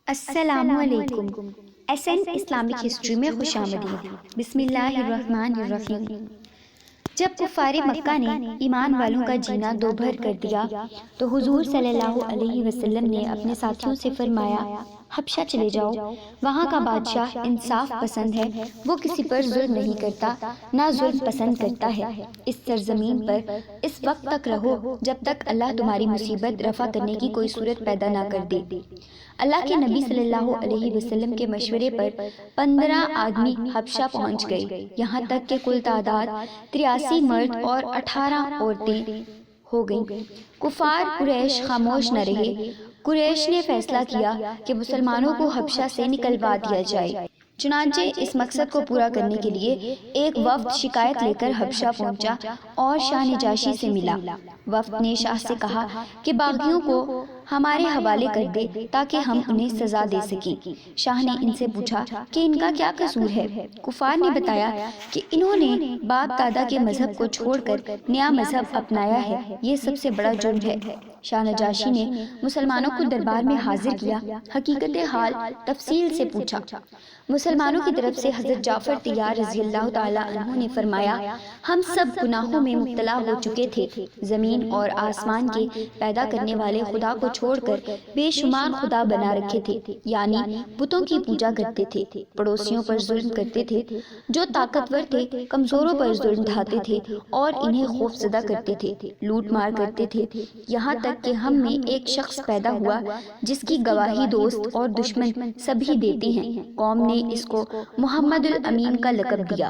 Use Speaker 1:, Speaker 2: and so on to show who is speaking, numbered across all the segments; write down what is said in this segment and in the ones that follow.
Speaker 1: السلام علیکم۔ S an Islamic history میں خوش آمدید۔ بسم اللہ الرحمن الرحیم۔ جب کفار مکہ نے ایمان والوں کا جینا دوبھر کر دیا تو حضور صلی اللہ علیہ وسلم نے اپنے ساتھیوں سے فرمایا، حبشہ چلے جاؤ، وہاں کا بادشاہ انصاف پسند ہے، وہ کسی پر ظلم نہیں کرتا، نہ ظلم پسند کرتا ہے۔ اس سرزمین پر اس وقت تک رہو جب تک اللہ تمہاری مصیبت رفع کرنے کی کوئی صورت پیدا نہ کر دے۔ اللہ کے نبی صلی اللہ علیہ وسلم کے مشورے پر 15 آدمی حبشہ پہنچ گئے، یہاں تک کہ کل تعداد 83 مرد اور 18 عورتیں ہو گئیں۔ کفار قریش خاموش نہ رہے۔ قریش نے فیصلہ کیا کہ مسلمانوں کو حبشہ سے نکلوا دیا جائے۔ چنانچہ اس مقصد کو پورا کرنے کے لیے ایک وفد شکایت لے کر حبشہ پہنچا اور شاہ نجاشی سے ملا۔ وفد نے شاہ سے کہا کہ باغیوں کو ہمارے حوالے کر دے تاکہ ہم انہیں سزا دے سکیں۔ شاہ نے ان سے پوچھا کہ ان کا کیا قصور ہے؟ کفار نے بتایا کہ انہوں نے باپ دادا کے مذہب کو چھوڑ کر نیا مذہب اپنایا ہے، یہ سب سے بڑا جرم ہے۔ شاہ نجاشی نے مسلمانوں کو دربار میں حاضر کیا، حقیقت حال تفصیل سے پوچھا۔ مسلمانوں کی طرف سے حضرت جعفر طیار رضی اللہ تعالیٰ عنہ نے فرمایا، ہم سب گناہوں میں مبتلا ہو چکے تھے، زمین اور آسمان کے پیدا کرنے والے خدا کو چھوڑ کر بے شمار خدا بنا رکھے تھے، یعنی بتوں کی پوجا کرتے تھے، پڑوسیوں پر ظلم کرتے تھے، جو طاقتور تھے کمزوروں پر ظلم ڈھاتے تھے اور انہیں خوف زدہ کرتے تھے، لوٹ مار کرتے تھے، یہاں تک کہ ہم میں ایک شخص پیدا ہوا جس کی گواہی دوست اور دشمن سبھی دیتے ہیں۔ قوم نے اس کو محمد الامین کا لقب دیا۔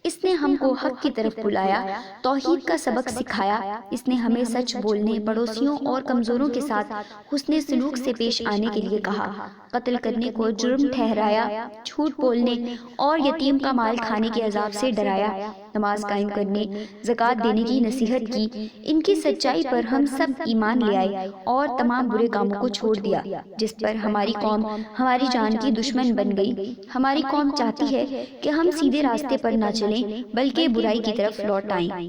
Speaker 1: اس نے ہم کو حق کی طرف بلایا، توحید کا سبق سکھایا، اس نے ہمیں سچ بولنے، پڑوسیوں اور کمزوروں کے ساتھ حسن سلوک سے پیش آنے کے لیے کہا، قتل کرنے کو جرم ٹھہرایا، جھوٹ بولنے اور یتیم کا مال کھانے کے عذاب سے ڈرایا، نماز قائم کرنے، زکوٰۃ دینے کی نصیحت کی۔ ان کی سچائی پر ہم سب ایمان لے آئے اور تمام برے کاموں کو چھوڑ دیا، جس پر ہماری قوم ہماری جان کی دشمن بن گئی۔ ہماری قوم چاہتی ہے کہ ہم سیدھے راستے پر نہ چلیں بلکہ برائی کی طرف لوٹ آئیں۔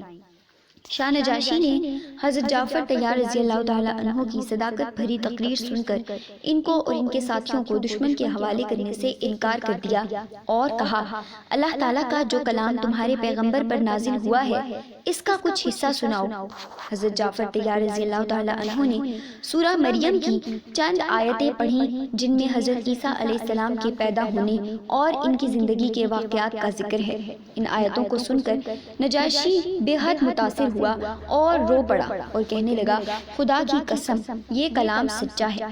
Speaker 1: شاہ نجاشی نے حضرت جعفر طیار رضی اللہ تعالیٰ عنہ کی صداقت بھری تقریر سن کر ان کو اور ان کے ساتھیوں کو دشمن کے حوالے کرنے سے انکار کر دیا اور کہا، اللہ تعالیٰ کا جو کلام تمہارے پیغمبر پر نازل ہوا ہے اس کا کچھ حصہ سناؤ۔ حضرت جعفر طیار رضی اللہ تعالیٰ عنہ نے سورہ مریم کی چند آیتیں پڑھیں جن میں حضرت عیسیٰ علیہ السلام کے پیدا ہونے اور ان کی زندگی کے واقعات کا ذکر ہے۔ ان آیتوں کو سن کر نجاشی بے حد متاثر ہوا اور رو پڑا اور کہنے لگا، خدا کی قسم یہ کلام سچا ہے۔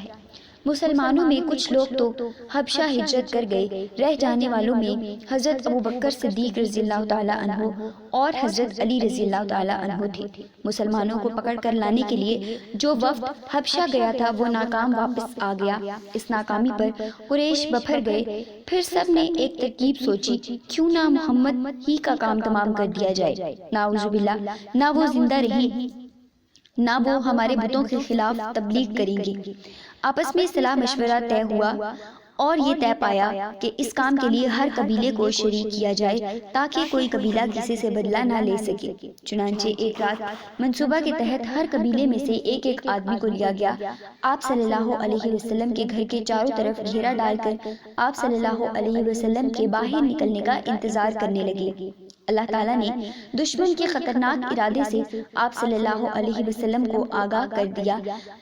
Speaker 1: مسلمانوں میں کچھ لوگ تو حبشہ ہجرت کر گئے، رہ جانے والوں میں حضرت ابوبکر صدیق رضی اللہ تعالیٰ عنہ اور حضرت علی رضی اللہ تعالیٰ عنہ تھے۔ مسلمانوں کو پکڑ کر لانے کے لیے جو وفد حبشہ گیا تھا وہ ناکام واپس آ گیا۔ اس ناکامی پر قریش بپھر گئے۔ پھر سب نے ایک ترکیب سوچی، کیوں نہ محمد ہی کا کام تمام کر دیا جائے، نعوذ باللہ، نہ وہ زندہ رہیں نہ وہ ہمارے بتوں کے خلاف تبلیغ کریں گے۔ آپس میں صلاح مشورہ طے ہوا اور یہ طے پایا کہ اس کام کے لیے ہر قبیلے کو شریک کیا جائے تاکہ کوئی قبیلہ کسی سے بدلہ نہ لے سکے۔ چنانچہ ایک رات منصوبہ کے تحت ہر قبیلے میں سے ایک ایک آدمی کو لیا گیا۔ آپ صلی اللہ علیہ وسلم کے گھر کے چاروں طرف گھیرا ڈال کر آپ صلی اللہ علیہ وسلم کے باہر نکلنے کا انتظار کرنے لگے۔ اللہ تعالیٰ نے دشمن کے خطرناک ارادے سے آپ صلی اللہ علیہ وسلم کو آگاہ کر دیا۔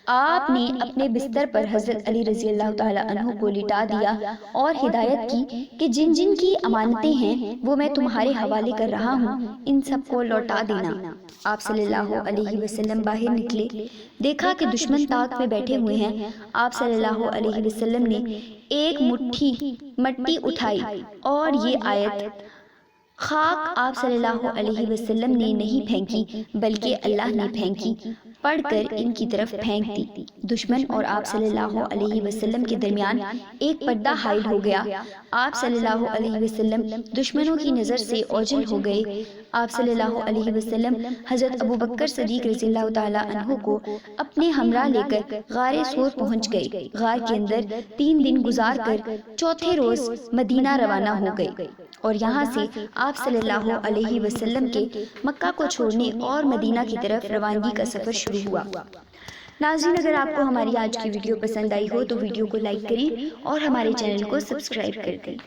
Speaker 1: آپ نے اپنے بستر پر حضرت علی رضی اللہ تعالیٰ عنہ کو لٹا دیا اور ہدایت کی کہ جن جن کی امانتیں ہیں وہ میں تمہارے حوالے کر رہا ہوں، ان سب کو لوٹا دینا۔ آپ صلی اللہ علیہ وسلم باہر نکلے، دیکھا کہ دشمن طاق میں بیٹھے ہوئے ہیں۔ آپ صلی اللہ علیہ وسلم نے ایک مٹھی مٹی اٹھائی اور یہ آیت، خاک آپ صلی اللہ علیہ وسلم نے نہیں پھینکی بلکہ اللہ نے پھینکی، پڑھ کر ان کی طرف پھینک دی۔ دشمن اور آپ صلی اللہ علیہ وسلم کے درمیان ایک پردہ حائل ہو گیا۔ آپ صلی اللہ علیہ وسلم دشمنوں کی نظر سے اوجھل ہو گئے۔ آپ صلی اللہ علیہ وسلم حضرت ابوبکر صدیق رضی اللہ تعالیٰ عنہ کو اپنے ہمراہ لے کر غار سور پہنچ گئے۔ غار کے اندر 3 دن گزار کر چوتھے روز مدینہ روانہ ہو گئے اور یہاں سے آپ صلی اللہ علیہ وسلم کے مکہ کو چھوڑنے اور مدینہ کی طرف روانگی کا سفر شروع ہوا۔ ناظرین، اگر آپ کو ہماری آج کی ویڈیو پسند آئی ہو تو ویڈیو کو لائک کریں اور ہمارے چینل کو سبسکرائب کر دیں۔